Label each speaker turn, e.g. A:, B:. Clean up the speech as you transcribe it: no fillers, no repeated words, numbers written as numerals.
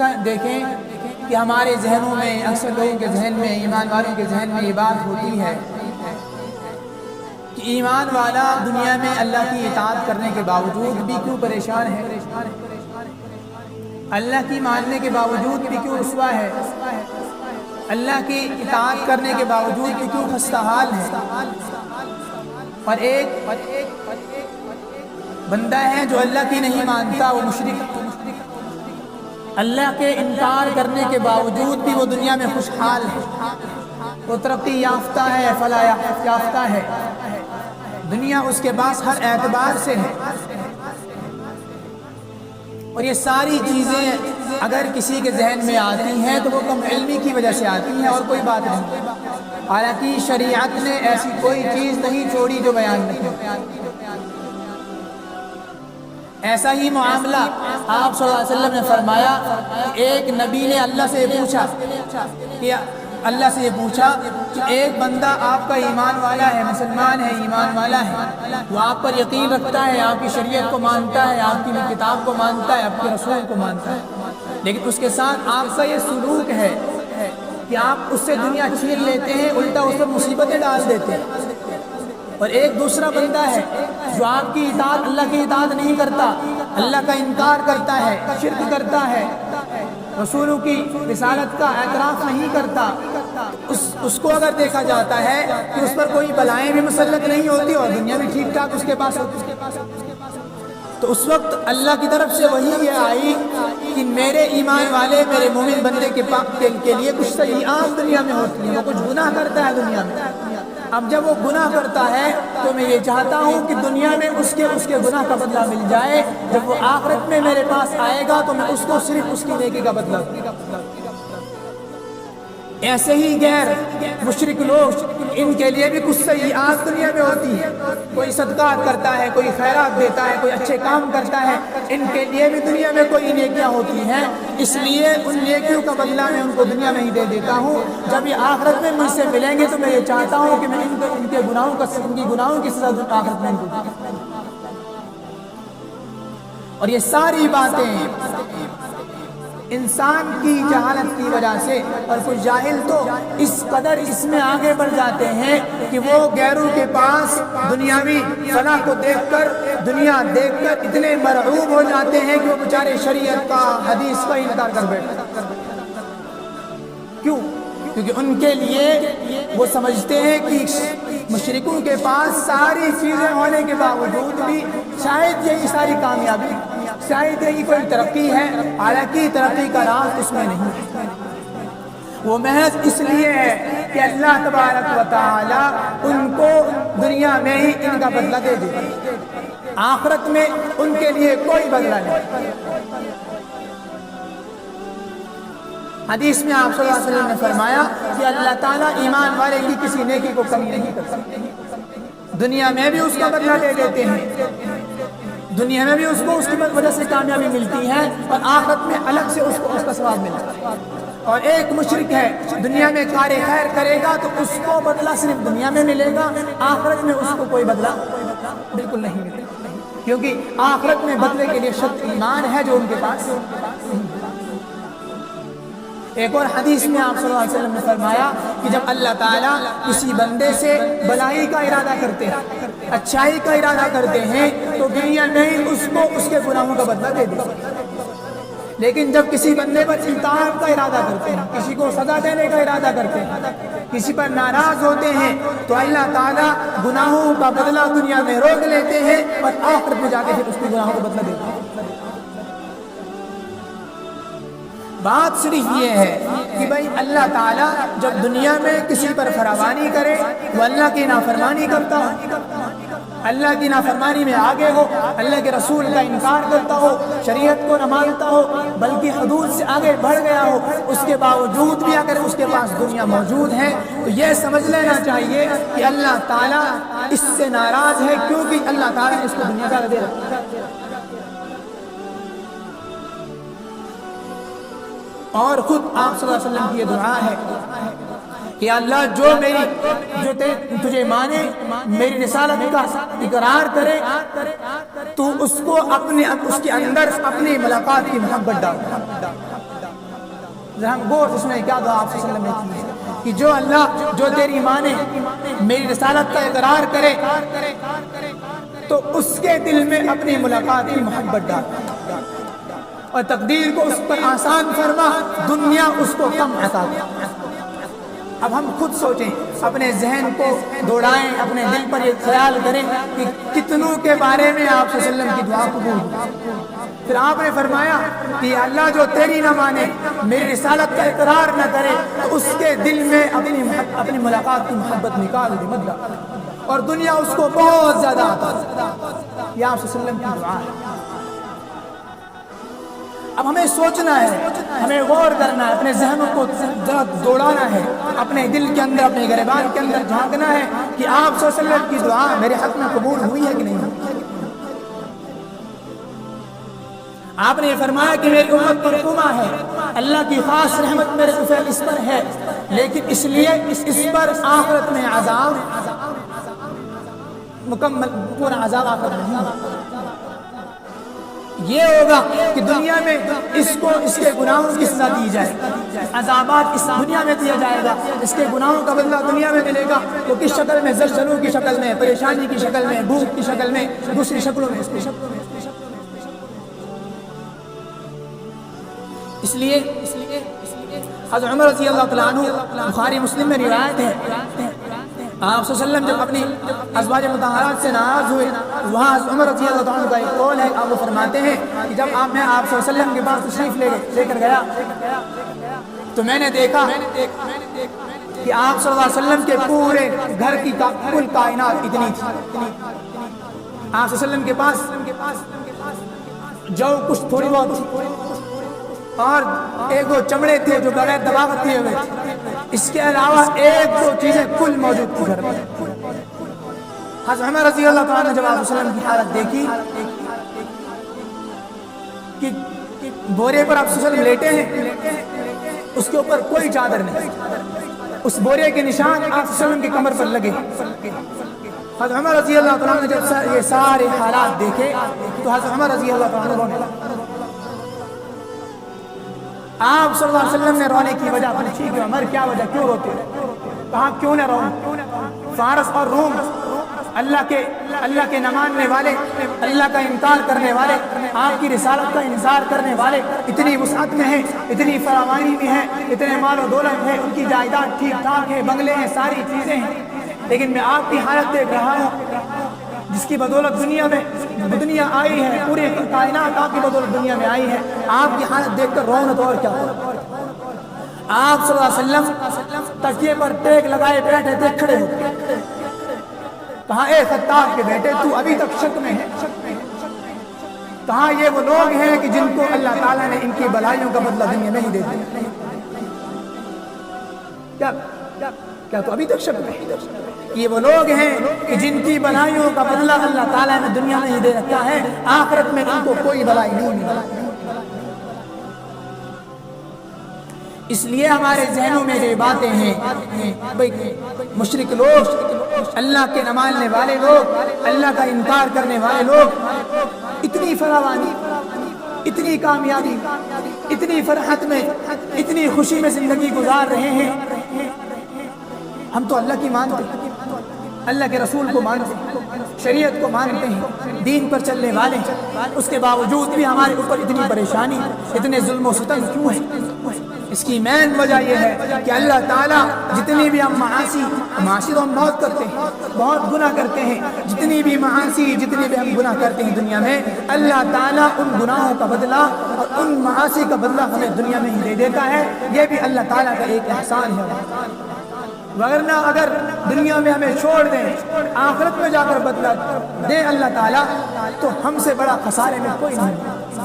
A: دیکھیں کہ ہمارے ذہنوں میں اکثر لوگوں کے ذہن میں ایمان والوں کے ذہن میں یہ بات ہوتی ہے کہ ایمان والا دنیا میں اللہ کی اطاعت کرنے کے باوجود بھی کیوں پریشان ہے، اللہ کی ماننے کے باوجود بھی کیوں رسوا ہے، اللہ کی اطاعت کرنے کے باوجود بھی کیوں خستہ حال ہے۔ اور ایک بندہ ہے جو اللہ کی نہیں مانتا، وہ مشرک، اللہ کے انکار کرنے کے باوجود بھی وہ دنیا میں خوشحال ہے، وہ ترقی یافتہ ہے، فلاح یافتہ ہے، دنیا اس کے پاس ہر اعتبار سے ہے۔ اور یہ ساری چیزیں اگر کسی کے ذہن میں آتی ہیں تو وہ کم علمی کی وجہ سے آتی ہیں اور کوئی بات نہیں۔ حالانکہ شریعت نے ایسی کوئی چیز نہیں چھوڑی جو بیان نہیں۔ ایسا ہی معاملہ آپ صلی اللہ علیہ وسلم نے فرمایا کہ ایک نبی نے اللہ سے پوچھا کہ ایک بندہ آپ کا ایمان والا ہے، مسلمان ہے، ایمان والا ہے، وہ آپ پر یقین رکھتا ہے، آپ کی شریعت کو مانتا ہے، آپ کی کتاب کو مانتا ہے، آپ کے رسول کو مانتا ہے، لیکن اس کے ساتھ آپ کا یہ سلوک ہے کہ آپ اس سے دنیا چھین لیتے ہیں، الٹا اس پر مصیبتیں ڈال دیتے ہیں۔ اور ایک دوسرا بندہ ہے جو آپ کی اطاعت، اللہ کی اطاعت نہیں کرتا، اللہ کا انکار کرتا ہے، شرک کرتا ہے، رسولوں کی رسالت کا اعتراف نہیں کرتا، اس کو اگر دیکھا جاتا ہے کہ اس پر کوئی بلائیں بھی مسلط نہیں ہوتی اور دنیا بھی ٹھیک ٹھاک اس کے پاس ہوتی، تو اس وقت اللہ کی طرف سے وہی یہ آئی کہ میرے ایمان والے، میرے مومن بندے کے لیے کچھ سیئات دنیا میں ہوتی ہیں، وہ کچھ گناہ کرتا ہے دنیا میں۔ اب جب وہ گناہ کرتا ہے تو میں یہ چاہتا ہوں کہ دنیا میں اس کے گناہ کا بدلہ مل جائے، جب وہ آخرت میں میرے پاس آئے گا تو میں اس کو صرف اس کی نیکی کا بدلہ دوں گا۔ ایسے ہی غیر مشرک لوگ، ان کے لیے بھی کچھ سیئات دنیا میں ہوتی ہے، کوئی صدقات کرتا ہے، کوئی خیرات دیتا ہے، کوئی اچھے کام کرتا ہے، ان کے لیے بھی دنیا میں کوئی نیکیاں ہوتی ہیں، اس لیے ان نیکیوں کا بدلہ میں ان کو دنیا میں ہی دے دیتا ہوں، جب یہ آخرت میں مجھ سے ملیں گے تو میں یہ چاہتا ہوں کہ میں ان کے گناہوں کی سزا آخرت میں ان کو دوں۔ اور یہ ساری باتیں انسان کی جہالت کی وجہ سے، اور کچھ جاہل تو اس قدر اس میں آگے بڑھ جاتے ہیں کہ وہ غیروں کے پاس دنیاوی فلاح کو دیکھ کر، دنیا دیکھ کر اتنے مرعوب ہو جاتے ہیں کہ وہ بیچارے شریعت کا، حدیث کا انکار کر بیٹھتے ہیں۔ کیوں؟ کیونکہ ان کے لیے وہ سمجھتے ہیں کہ مشرکوں کے پاس ساری چیزیں ہونے کے باوجود بھی شاید یہی ساری کامیابی، شاید یہی کوئی ترقی ہے، حالانکہ ترقی کا راز اس میں نہیں، وہ محض اس لیے ہے کہ اللہ تبارک و تعالی ان کو دنیا میں ہی ان کا بدلہ دے دے، آخرت میں ان کے لیے کوئی بدلہ نہیں۔ حدیث میں آپ صلی اللہ علیہ وسلم نے فرمایا کہ اللہ تعالیٰ ایمان والے کی کسی نیکی کو کمی نہیں کرتا، دنیا میں بھی اس کا بدلہ دے دیتے ہیں، دنیا میں بھی اس کو اس کی وجہ سے کامیابی ملتی ہے، اور آخرت میں الگ سے اس کو اس کا ثواب ملتا ہے۔ اور ایک مشرک ہے، دنیا میں کار خیر کرے گا تو اس کو بدلہ صرف دنیا میں ملے گا، آخرت میں اس کو کوئی بدلہ بالکل نہیں ملے گا، کیونکہ آخرت میں بدلے کے لیے شرط ایمان ہے جو ان کے پاس۔ ایک اور حدیث میں آپ صلی اللہ علیہ وسلم نے فرمایا کہ جب اللہ تعالیٰ کسی بندے سے بلائی کا ارادہ کرتے ہیں، اچھائی کا ارادہ کرتے ہیں، تو دنیا نہیں اس کو اس کے گناہوں کا بدلہ دے دیتے ہیں، لیکن جب کسی بندے پر انتقام کا ارادہ کرتے ہیں، کسی کو سزا دینے کا ارادہ کرتے ہیں، کسی پر ناراض ہوتے ہیں، تو اللہ تعالیٰ گناہوں کا بدلہ دنیا میں روک لیتے ہیں اور آخرت میں جا کے پھر اس کے گناہوں کا بدلہ دیتے ہیں۔ بات صرف یہ ہے کہ بھائی اللہ تعالیٰ جب دنیا میں کسی پر فراوانی کرے، وہ اللہ کی نافرمانی کرتا ہو، اللہ کی نافرمانی میں آگے ہو، اللہ کے رسول کا انکار کرتا ہو، شریعت کو نہ مانتا ہو، بلکہ حدود سے آگے بڑھ گیا ہو، اس کے باوجود بھی اگر اس کے پاس دنیا موجود ہے تو یہ سمجھ لینا چاہیے کہ اللہ تعالیٰ اس سے ناراض ہے، کیونکہ اللہ تعالیٰ نے اس کو دنیا کا دے رکھا ہے۔ اور خود آپ صلی اللہ علیہ وسلم کی یہ دعا ہے کہ اللہ جو تجھے مانے، میری رسالت کا اقرار کرے، تو اس کو اس کے اندر اپنی ملاقات کی محبت ڈال۔ ذرا ہم غور سے سنیں کیا دعا آپ صلی اللہ علیہ وسلم نے کی ہے کہ جو اللہ جو تیری مانے میری رسالت کا اقرار کرے تو اس کے دل میں اپنی ملاقات کی محبت ڈال اور تقدیر کو اس پر آسان فرما، دنیا اس کو کم عطا کر۔ اب ہم خود سوچیں، اپنے ذہن کو دوڑائیں، اپنے دل پر یہ خیال کریں کہ کتنوں کے بارے میں آپ صلی اللہ علیہ وسلم کی دعا قبول ہوئی۔ پھر آپ نے فرمایا کہ اللہ جو تیری نہ مانے میری رسالت کا اقرار نہ کرے تو اس کے دل میں اپنی ملاقات کی محبت نکال دے مت ڈال، اور دنیا اس کو بہت زیادہ عطا کرے۔ یہ آپ صلی اللہ علیہ وسلم کی دعا ہے۔ اب ہمیں سوچنا ہے، ہمیں غور کرنا ہے، اپنے ذہنوں کو دوڑانا ہے، اپنے دل کے اندر اپنے گریبان کے اندر جھانکنا ہے کہ آپ صلی اللہ علیہ وسلم کی دعا میرے حق میں قبول ہوئی ہے کہ نہیں ہوئی۔ آپ نے فرمایا کہ میری امت مرحومہ ہے، اللہ کی خاص رحمت میرے اوپر اس پر ہے، لیکن اس لیے اس پر آخرت میں عذاب مکمل پورا عذاب آخرت میں نہیں ہوگا۔ یہ ہوگا کہ دنیا میں اس کو اس کے گناہوں کی سزا دی جائے، عذابات اس دنیا میں دیا جائے گا، اس کے گناہوں کا بدلہ دنیا میں ملے گا۔ وہ کس شکل میں؟ زلزلوں کی شکل میں، پریشانی کی شکل میں، بھوک کی شکل میں، دوسری شکلوں میں، اس لیے حضرت عمر رضی اللہ تعالیٰ عنہ، بخاری مسلم میں روایت ہے، آپ صلی اللہ علیہ وسلم جب اپنی ازواج مطہرات سے ناراض ہوئے، وہاں حضرت عمر رضی اللہ تعالیٰ عنہ کا ایک قول ہے، آپ وہ فرماتے ہیں کہ جب میں آپ صلی اللہ علیہ وسلم کے پاس تشریف لے کر گیا تو میں نے دیکھا کہ آپ صلی اللہ علیہ وسلم کے پورے گھر کی کل کائنات اتنی تھی۔ آپ صلی اللہ علیہ وسلم کے پاس جو کچھ تھوڑی بہت تھی اور ایک وہ چمڑے تھے جو بغیر دباغت کیے ہوئے تھے، اس کے علاوہ ایک دو چیزیں کل موجود تھی گھر میں۔ حضرت عمر رضی اللہ تعالیٰ نے جب آپ صلی اللہ علیہ وسلم کی حالت دیکھی کہ بورے پر آپ صلی اللہ علیہ وسلم لیٹے ہیں، اس کے اوپر کوئی چادر نہیں، اس بورے کے نشان آپ صلی اللہ علیہ وسلم کی کمر پر لگے۔ حضرت عمر رضی اللہ تعالیٰ نے جب یہ سارے حالات دیکھے تو حضرت عمر رضی اللہ تعالیٰ نے رونے لگے۔ آپ صلی اللہ علیہ وسلم نے رونے کی وجہ پوچھی کہ عمر کیا وجہ، کیوں روتے ہو؟ کہا کیوں نہ رو، فارس اور روم اللہ کے نہ ماننے والے، اللہ کا انکار کرنے والے، آپ کی رسالت کا انکار کرنے والے اتنی وسعت میں ہیں، اتنی فراوانی میں ہیں، اتنے مال و دولت ہے، ان کی جائیداد ٹھیک ٹھاک ہے، بنگلے ہیں، ساری چیزیں ہیں، لیکن میں آپ کی حالت دیکھ رہا ہوں جس کی بدولت دنیا آئی ہے، پوری کائنات آپ کی بدولت دنیا میں آئی ہے، آپ کی حالت دیکھ کر رونا تو اور کیا ہو۔ آپ صلی اللہ علیہ وسلم تکیے پر ٹیک لگائے بیٹھے تھے، کھڑے ہو کہا اے خطاب کے بیٹے تو ابھی تک شک میں ہے؟ کہا یہ وہ لوگ ہیں کہ جن کو اللہ تعالیٰ نے ان کی بلائیوں کا بدلہ دنیا میں ہی دے دیا۔ کیا تو ابھی تک شک میں ہے؟ یہ وہ لوگ ہیں کہ جن کی بلائیوں کا بدلہ اللہ تعالیٰ نے دنیا میں ہی دے رکھا ہے، آخرت میں ان کو کوئی بلائی نہیں ملے۔ اس لیے ہمارے ذہنوں میں جو باتیں ہیں، مشرک لوگ، اللہ کے نہ ماننے والے لوگ، اللہ کا انکار کرنے والے لوگ اتنی فراوانی، اتنی کامیابی، اتنی فرحت میں، اتنی خوشی میں زندگی گزار رہے ہیں، ہم تو اللہ کی مانتے ہیں، اللہ کے رسول کو مانتے ہیں، شریعت کو مانتے ہیں، دین پر چلنے والے ہیں، اس کے باوجود بھی ہمارے اوپر اتنی پریشانی، اتنے ظلم و ستم کیوں ہے؟ اس کی مین وجہ یہ ہے کہ اللہ تعالیٰ جتنی بھی ہم معاصی تو ہم بہت کرتے ہیں، بہت گناہ کرتے ہیں، جتنی بھی معاصی، جتنی بھی ہم گناہ کرتے ہیں دنیا میں، اللہ تعالیٰ ان گناہوں کا بدلہ اور ان معاصی کا بدلہ ہمیں دنیا میں ہی دے دیتا ہے۔ یہ بھی اللہ تعالیٰ کا ایک احسان ہے، ورنہ اگر دنیا میں ہمیں چھوڑ دیں، آخرت میں جا کر بدلہ دے اللہ تعالیٰ، تو ہم سے بڑا خسارے میں کوئی نہیں۔